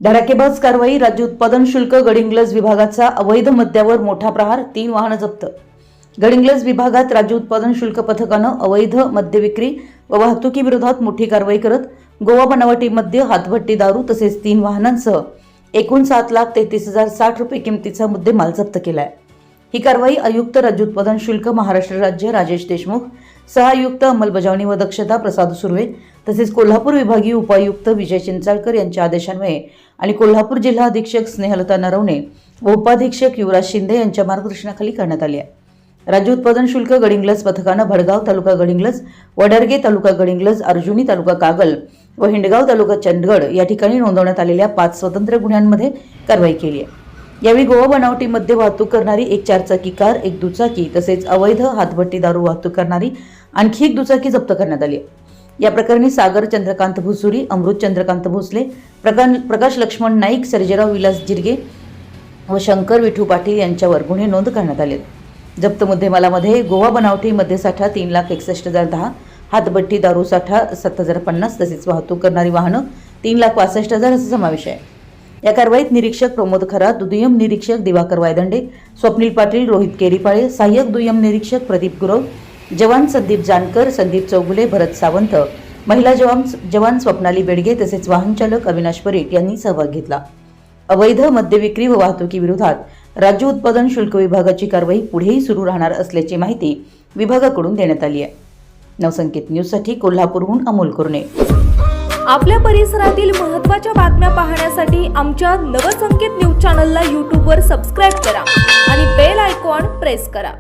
धडाकेबाज कारवाई। राज्य उत्पादन शुल्क गडिंग्लज विभागाचा अवैध मद्यावर मोठा प्रहार, 3 वाहनं जप्त। गडिंग्लज विभागात राज्य उत्पादन शुल्क पथकानं अवैध मद्य विक्री व वाहतुकीविरोधात मोठी कारवाई करत गोवा बनावटी मद्य, हातभट्टी दारू तसेच 3 वाहनांसह एकूण 7,33,060 रुपये किमतीचा मुद्देमाल जप्त केलाय। ही कारवाई आयुक्त राज्य उत्पादन शुल्क महाराष्ट्र राज्य राजेश देशमुख, सहआयुक्त अंमलबजावणी व दक्षता प्रसाद सुर्वे तसेच कोल्हापूर विभागीय उपायुक्त विजय चिंचाळकर यांच्या आदेशान्वये आणि कोल्हापूर जिल्हा अधीक्षक स्नेहलता नरवणे व उपाधीक्षक युवराज शिंदे यांच्या मार्गदर्शनाखाली करण्यात आली आहे। राज्य उत्पादन शुल्क गडिंग्लज पथकानं भडगाव तालुका गडिंग्लज, वडरगे तालुका गडिंग्लज, अर्जुनी तालुका कागल व हिंडगाव तालुका चंदगड या ठिकाणी नोंदवण्यात आलेल्या 5 स्वतंत्र गुन्ह्यांमध्ये कारवाई केली आहे। यावेळी गोवा बनावटी मद्य वाहतूक करणारी एक 4चाकी कार, एक दुचाकी तसेच अवैध हातभट्टी दारू वाहतूक करणारी आणखी एक दुचाकी जप्त करण्यात आली आहे। या प्रकरणी सागर चंद्रकांत भुसुरी, अमृत चंद्रकांत भोसले, प्रकाश लक्ष्मण नाईक, सर्जेराव विलास जिरगे व शंकर विठू पाटील यांच्यावर गुन्हे नोंद करण्यात आले। जप्त मुद्देमालामध्ये गोवा बनावटी मद्यसाठा 3,61,010, हातभट्टी दारू साठा 7,050 तसेच वाहतूक करणारी वाहनं 3,65,000 असा समावेश आहे। या कारवाईत निरीक्षक प्रमोद खरात, दुय्यम निरीक्षक दिवाकर वायदंडे, स्वप्नील पाटील, रोहित केरीपाळे, सहाय्यक दुय्यम निरीक्षक प्रदीप गुरव, जवान संदीप जानकर, संदीप चौगुले, भरत सावंत, महिला जवान स्वप्नाली बेडगे तसेच वाहन चालक अविनाश परीट यांनी सहभाग घेतला। अवैध मद्य विक्री व वाहतुकीविरोधात राज्य उत्पादन शुल्क विभागाची कारवाई पुढेही सुरू राहणार असल्याची माहिती विभागाकडून देण्यात आली आहे। नवसंकेत न्यूजसाठी कोल्हापूरहून अमोल कुरणे। आपल्या परिसरातील महत्त्वाच्या बातम्या पाहण्यासाठी आमच्या नवसंकेत न्यूज चॅनलला YouTube वर सबस्क्राइब करा आणि बेल आयकॉन प्रेस करा।